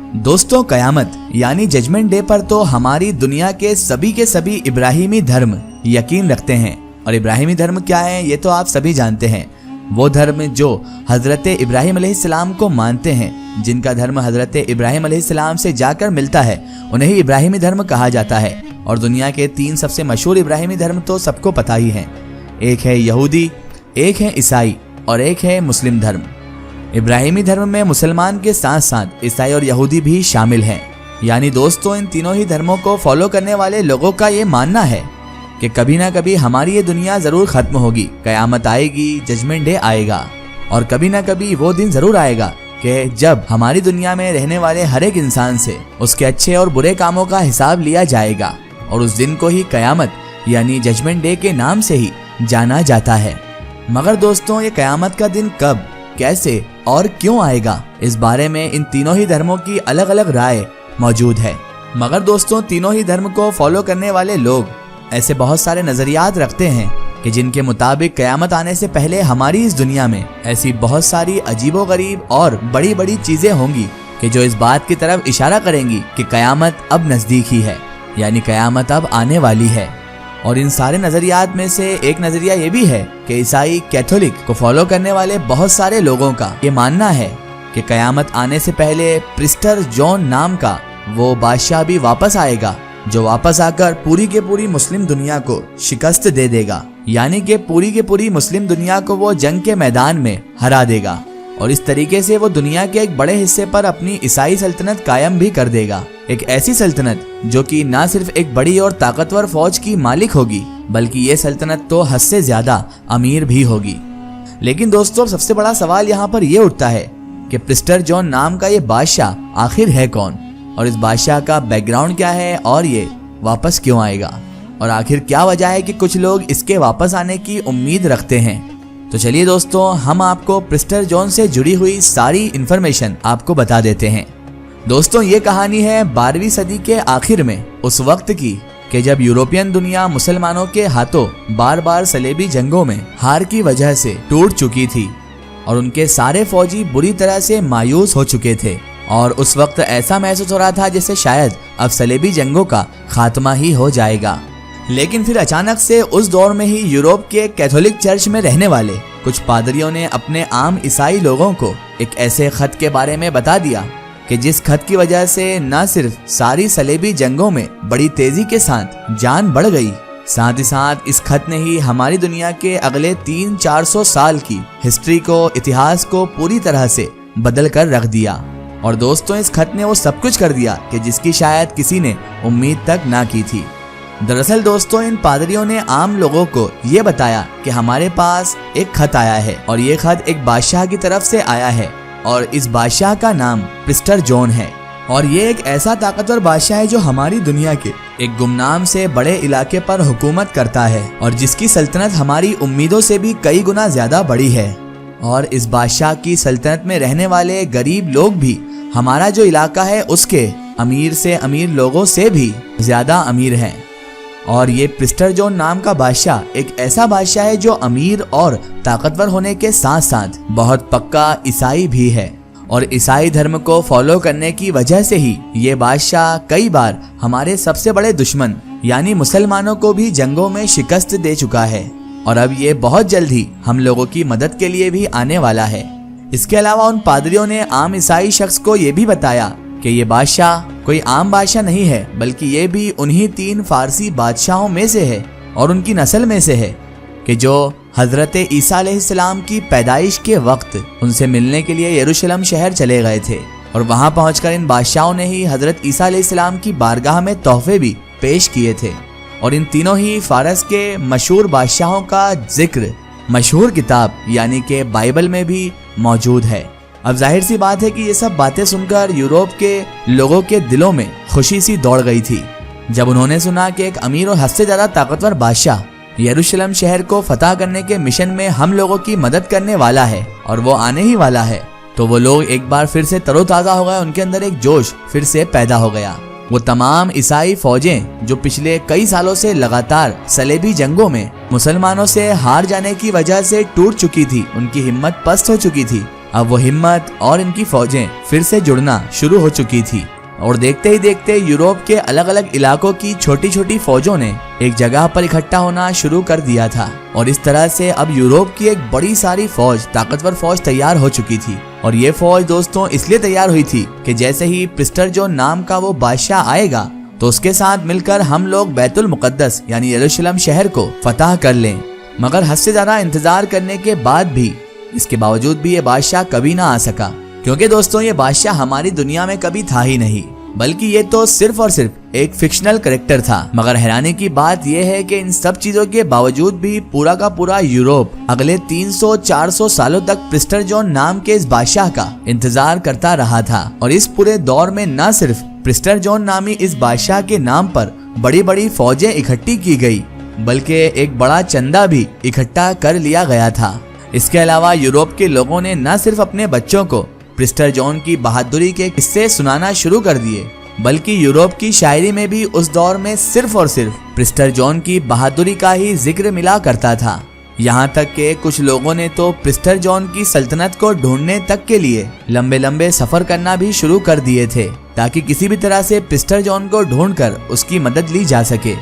दोस्तों, कयामत यानी judgement day पर तो हमारी दुनिया के सभी इब्राहिमी धर्म यकीन रखते हैं। और इब्राहिमी धर्म क्या है ये तो आप सभी जानते हैं। वो धर्म जो हजरत इब्राहिम अलैहिस्सलाम को मानते हैं, जिनका धर्म हजरत इब्राहिम अलैहिस्सलाम से जाकर मिलता है, उन्हें ही इब्राहिमी धर्म कहा जाता है। और दुनिया के 3 सबसे मशहूर इब्राहिमी धर्म तो सबको पता ही हैं। एक है यहूदी, एक है ईसाई और एक है मुस्लिम धर्म। इब्राहिमी धर्म में मुसलमान के साथ साथ ईसाई और यहूदी भी शामिल हैं। यानी दोस्तों, इन तीनों ही धर्मों को फॉलो करने वाले लोगों का ये मानना है कि कभी ना कभी हमारी ये दुनिया जरूर खत्म होगी, कयामत आएगी, जजमेंट डे आएगा। और कभी ना कभी वो दिन जरूर आएगा कि जब हमारी दुनिया में रहने वाले हर एक इंसान से उसके अच्छे और बुरे कामों का हिसाब लिया जाएगा। और उस दिन को ही कयामत यानी जजमेंट डे के नाम से ही जाना जाता है। मगर दोस्तों, ये कयामत का दिन कब, कैसे और क्यों आएगा, इस बारे में इन तीनों ही धर्मों की अलग अलग राय मौजूद है। मगर दोस्तों, तीनों ही धर्म को फॉलो करने वाले लोग ऐसे बहुत सारे नजरियात रखते हैं कि जिनके मुताबिक कयामत आने से पहले हमारी इस दुनिया में ऐसी बहुत सारी अजीबोगरीब और बड़ी बड़ी चीजें होंगी कि जो इस बात की तरफ इशारा करेंगी कि कयामत अब नजदीक ही है, यानी कयामत अब आने वाली है। और इन सारे नजरियात में से एक नजरिया ये भी है कि ईसाई कैथोलिक को फॉलो करने वाले बहुत सारे लोगों का ये मानना है कि कयामत आने से पहले प्रिस्टर जॉन नाम का वो बादशाह भी वापस आएगा, जो वापस आकर पूरी के पूरी मुस्लिम दुनिया को शिकस्त दे देगा। यानी कि पूरी के पूरी मुस्लिम दुनिया को वो जंग के मैदान में हरा देगा। और इस तरीके से वो दुनिया के एक बड़े हिस्से पर अपनी ईसाई सल्तनत कायम भी कर देगा। एक ऐसी सल्तनत जो कि ना सिर्फ एक बड़ी और ताकतवर फौज की मालिक होगी, बल्कि ये सल्तनत तो हद से ज्यादा अमीर भी होगी। लेकिन दोस्तों, सबसे बड़ा सवाल यहाँ पर ये उठता है कि प्रिस्टर जॉन नाम का ये बादशाह आखिर है कौन, और इस बादशाह का बैकग्राउंड क्या है, और ये वापस क्यों आएगा, और आखिर क्या वजह है कि कुछ लोग इसके वापस आने की उम्मीद रखते हैं। तो चलिए दोस्तों, हम आपको प्रिस्टर जॉन से जुड़ी हुई सारी इन्फॉर्मेशन आपको बता देते हैं। दोस्तों, ये कहानी है 12वीं सदी के आखिर में उस वक्त की कि जब यूरोपियन दुनिया मुसलमानों के हाथों बार बार सलेबी जंगों में हार की वजह से टूट चुकी थी और उनके सारे फौजी बुरी तरह से मायूस हो चुके थे। और उस वक्त ऐसा महसूस हो रहा था जैसे शायद अब सलेबी जंगों का खात्मा ही हो जाएगा। लेकिन फिर अचानक से उस दौर में ही यूरोप के कैथोलिक चर्च में रहने वाले कुछ पादरियों ने अपने आम ईसाई लोगों को एक ऐसे खत के बारे में बता दिया कि जिस खत की वजह से न सिर्फ सारी सलेबी जंगों में बड़ी तेजी के साथ जान बढ़ गई, साथ ही साथ इस खत ने ही हमारी दुनिया के अगले 300-400 साल की हिस्ट्री को, इतिहास को पूरी तरह से बदल कर रख दिया। और दोस्तों, इस खत ने वो सब कुछ कर दिया कि जिसकी शायद किसी ने उम्मीद तक ना की थी। दरअसल दोस्तों, इन पादरियों ने आम लोगों को ये बताया कि हमारे पास एक खत आया है और ये खत एक बादशाह की तरफ से आया है और इस बादशाह का नाम प्रिस्टर जॉन है। और ये एक ऐसा ताकतवर बादशाह है जो हमारी दुनिया के एक गुमनाम से बड़े इलाके पर हुकूमत करता है और जिसकी सल्तनत हमारी उम्मीदों से भी कई गुना ज्यादा बड़ी है। और इस बादशाह की सल्तनत में रहने वाले गरीब लोग भी हमारा जो इलाका है उसके अमीर से अमीर लोगों से भी ज्यादा अमीर हैं। और ये प्रिस्टर जॉन नाम का बादशाह एक ऐसा बादशाह है जो अमीर और ताकतवर होने के साथ साथ बहुत पक्का ईसाई भी है। और ईसाई धर्म को फॉलो करने की वजह से ही ये बादशाह कई बार हमारे सबसे बड़े दुश्मन यानी मुसलमानों को भी जंगों में शिकस्त दे चुका है। और अब ये बहुत जल्द ही हम लोगों की मदद के लिए भी आने वाला है। इसके अलावा उन पादरियों ने आम ईसाई शख्स को ये भी बताया कि ये बादशाह कोई आम बादशाह नहीं है, बल्कि ये भी उन्हीं 3 फारसी बादशाहों में से है और उनकी नस्ल में से है कि जो हजरत ईसा अलैहिस्सलाम की पैदाइश के वक्त उनसे मिलने के लिए यरूशलेम शहर चले गए थे। और वहां पहुंचकर इन बादशाहों ने ही हजरत ईसा अलैहिस्सलाम की बारगाह में तोहफे भी पेश किए थे। और इन तीनों ही फारस के मशहूर बादशाहों का जिक्र मशहूर किताब यानी कि बाइबल में भी मौजूद है। अब जाहिर सी बात है कि ये सब बातें सुनकर यूरोप के लोगों के दिलों में खुशी सी दौड़ गई थी जब उन्होंने सुना कि एक अमीर और हद से ज्यादा ताकतवर बादशाह यरूशलेम शहर को फतह करने के मिशन में हम लोगों की मदद करने वाला है और वो आने ही वाला है। तो वो लोग एक बार फिर से तरोताजा हो गए, उनके अंदर एक जोश फिर से पैदा हो गया। वो तमाम ईसाई फौजें जो पिछले कई सालों से लगातार सलेबी जंगों में मुसलमानों से हार जाने की वजह से टूट चुकी थी, उनकी हिम्मत पस्त हो चुकी थी, अब वो हिम्मत और इनकी फौजें फिर से जुड़ना शुरू हो चुकी थी और देखते ही देखते यूरोप के अलग अलग इलाकों की छोटी छोटी फौजों ने एक जगह पर इकट्ठा होना शुरू कर दिया था और इस तरह से अब यूरोप की एक बड़ी सारी फौज, ताकतवर फौज तैयार हो चुकी थी। और ये फौज दोस्तों इसलिए तैयार हुई थी कि जैसे ही प्रिस्टर जॉन नाम का वो बादशाह आएगा तो उसके साथ मिलकर हम लोग बैतुल मुकद्दस यानी यरूशलेम शहर को फतह कर लें। मगर हद से ज्यादा इंतजार करने के बाद भी, इसके बावजूद भी ये बादशाह कभी ना आ सका, क्योंकि दोस्तों ये बादशाह हमारी दुनिया में कभी था ही नहीं, बल्कि ये तो सिर्फ और सिर्फ एक फिक्शनल कैरेक्टर था। मगर हैरानी की बात यह है कि इन सब चीजों के बावजूद भी पूरा का पूरा यूरोप अगले 300-400 सालों तक प्रिस्टर जॉन नाम के इस बादशाह का इंतजार करता रहा था। और इस पूरे दौर में न सिर्फ प्रिस्टर जॉन नामी इस बादशाह के नाम पर बड़ी बड़ी फौजें इकट्ठी की गई, बल्कि एक बड़ा चंदा भी इकट्ठा कर लिया गया था। इसके अलावा यूरोप के लोगों ने न सिर्फ अपने बच्चों को प्रिस्टर जॉन की बहादुरी के किस्से सुनाना शुरू कर दिए, बल्कि यूरोप की शायरी में भी उस दौर में सिर्फ और सिर्फ प्रिस्टर जॉन की बहादुरी का ही जिक्र मिला करता था। यहाँ तक के कुछ लोगों ने तो प्रिस्टर जॉन की सल्तनत को ढूंढने तक के लिए लंबे लंबे सफर करना भी शुरू कर दिए थे, ताकि किसी भी तरह से प्रिस्टर जॉन को ढूंढकर उसकी मदद ली जा सके।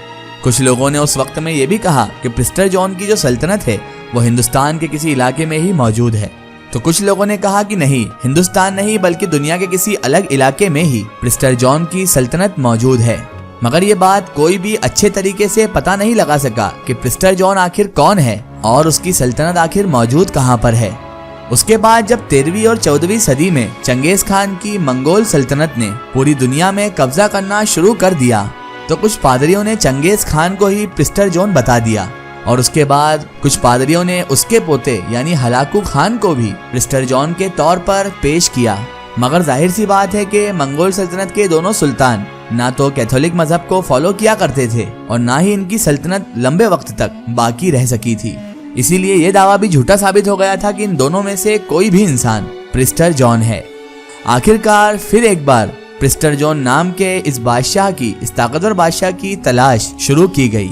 कुछ लोगों ने उस वक्त में ये भी कहा कि प्रिस्टर जॉन की जो सल्तनत है वो हिंदुस्तान के किसी इलाके में ही मौजूद है, तो कुछ लोगों ने कहा कि नहीं, हिंदुस्तान नहीं बल्कि दुनिया के किसी अलग इलाके में ही प्रिस्टर जॉन की सल्तनत मौजूद है। मगर ये बात कोई भी अच्छे तरीके से पता नहीं लगा सका कि प्रिस्टर जॉन आखिर कौन है और उसकी सल्तनत आखिर मौजूद कहाँ पर है। उसके बाद जब 13वीं और 14वीं सदी में चंगेज खान की मंगोल सल्तनत ने पूरी दुनिया में कब्जा करना शुरू कर दिया, तो कुछ पादरियों ने चंगेज खान को ही प्रिस्टर जॉन बता दिया और उसके बाद कुछ पादरियों ने उसके पोते यानी हलाकू खान को भी प्रिस्टर जॉन के तौर पर पेश किया। मगर जाहिर सी बात है कि मंगोल सल्तनत के दोनों सुल्तान ना तो कैथोलिक मजहब को फॉलो किया करते थे और ना ही इनकी सल्तनत लंबे वक्त तक बाकी रह सकी थी। इसीलिए ये दावा भी झूठा साबित हो गया था कि इन दोनों में से कोई भी इंसान प्रिस्टर जॉन है। आखिरकार फिर एक बार प्रिस्टर जॉन नाम के इस बादशाह की, इस ताकतवर बादशाह की तलाश शुरू की गई।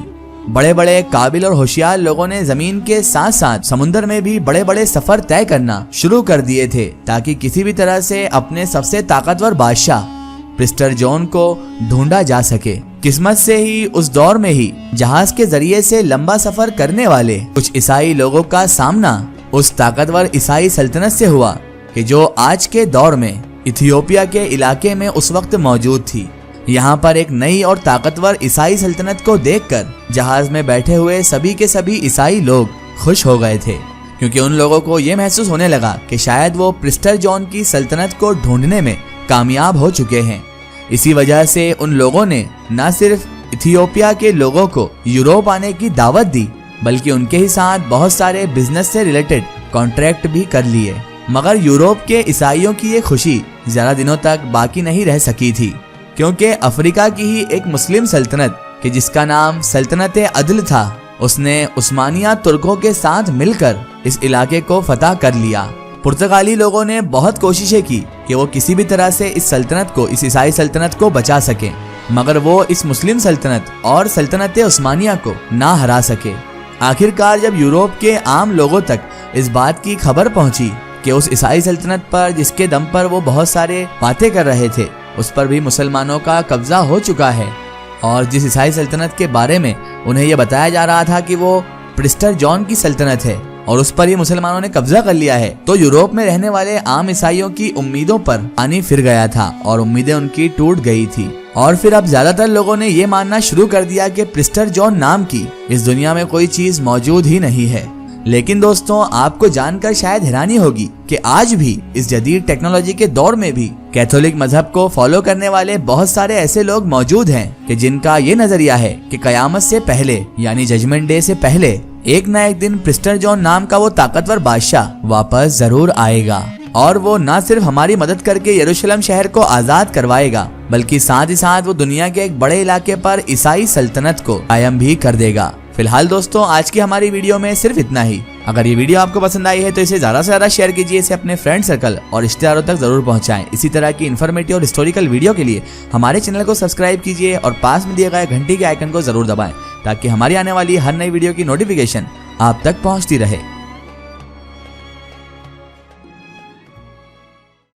बड़े बड़े काबिल और होशियार लोगों ने जमीन के साथ साथ समुद्र में भी बड़े बड़े सफर तय करना शुरू कर दिए थे, ताकि किसी भी तरह से अपने सबसे ताकतवर बादशाह प्रिस्टर जॉन को ढूंढा जा सके। किस्मत से ही उस दौर में ही जहाज के जरिए से लंबा सफर करने वाले कुछ ईसाई लोगों का सामना उस ताकतवर ईसाई सल्तनत से हुआ कि जो आज के दौर में इथियोपिया के इलाके में उस वक्त मौजूद थी। यहाँ पर एक नई और ताकतवर ईसाई सल्तनत को देखकर जहाज में बैठे हुए सभी के सभी ईसाई लोग खुश हो गए थे, क्योंकि उन लोगों को ये महसूस होने लगा कि शायद वो प्रिस्टर जॉन की सल्तनत को ढूंढने में कामयाब हो चुके हैं। इसी वजह से उन लोगों ने न सिर्फ इथियोपिया के लोगों को यूरोप आने की दावत दी, बल्कि उनके ही साथ बहुत सारे बिजनेस से रिलेटेड कॉन्ट्रैक्ट भी कर लिए। मगर यूरोप के ईसाइयों की ये खुशी ज्यादा दिनों तक बाकी नहीं रह सकी थी, क्योंकि अफ्रीका की ही एक मुस्लिम सल्तनत कि जिसका नाम सल्तनत अदल था, उसने उस्मानिया तुर्कों के साथ मिलकर इस इलाके को फतह कर लिया। पुर्तगाली लोगों ने बहुत कोशिशें की कि वो किसी भी तरह से इस सल्तनत को, इस ईसाई सल्तनत को बचा सके, मगर वो इस मुस्लिम सल्तनत और सल्तनत उस्मानिया को ना हरा सके। आखिरकार जब यूरोप के आम लोगों तक इस बात की खबर पहुंची कि उस ईसाई सल्तनत पर, जिसके दम पर वो बहुत सारे बातें कर रहे थे, उस पर भी मुसलमानों का कब्जा हो चुका है, और जिस ईसाई सल्तनत के बारे में उन्हें यह बताया जा रहा था कि वो प्रिस्टर जॉन की सल्तनत है और उस पर ही मुसलमानों ने कब्जा कर लिया है, तो यूरोप में रहने वाले आम ईसाइयों की उम्मीदों पर पानी फिर गया था और उम्मीदें उनकी टूट गई थी। और फिर अब ज्यादातर लोगों ने ये मानना शुरू कर दिया कि प्रिस्टर जॉन नाम की इस दुनिया में कोई चीज मौजूद ही नहीं है। लेकिन दोस्तों, आपको जानकर शायद हैरानी होगी कि आज भी इस जदीद टेक्नोलॉजी के दौर में भी कैथोलिक मजहब को फॉलो करने वाले बहुत सारे ऐसे लोग मौजूद हैं कि जिनका ये नजरिया है कि कयामत से पहले यानी जजमेंट डे से पहले एक न एक दिन प्रिस्टर जॉन नाम का वो ताकतवर बादशाह वापस जरूर आएगा, और वो न सिर्फ हमारी मदद करके यरूशलेम शहर को आजाद करवाएगा, बल्कि साथ ही साथ वो दुनिया के एक बड़े इलाके पर ईसाई सल्तनत को कायम भी कर देगा। फिलहाल दोस्तों, आज की हमारी वीडियो में सिर्फ इतना ही। अगर ये वीडियो आपको पसंद आई है तो इसे ज्यादा से ज्यादा शेयर कीजिए, इसे अपने फ्रेंड सर्कल और रिश्तेदारों तक जरूर पहुंचाएं। इसी तरह की इन्फॉर्मेटिव और हिस्टोरिकल वीडियो के लिए हमारे चैनल को सब्सक्राइब कीजिए और पास में दिए गए घंटी के आइकन को जरूर दबाएं, ताकि हमारी आने वाली हर नई वीडियो की नोटिफिकेशन आप तक पहुंचती रहे।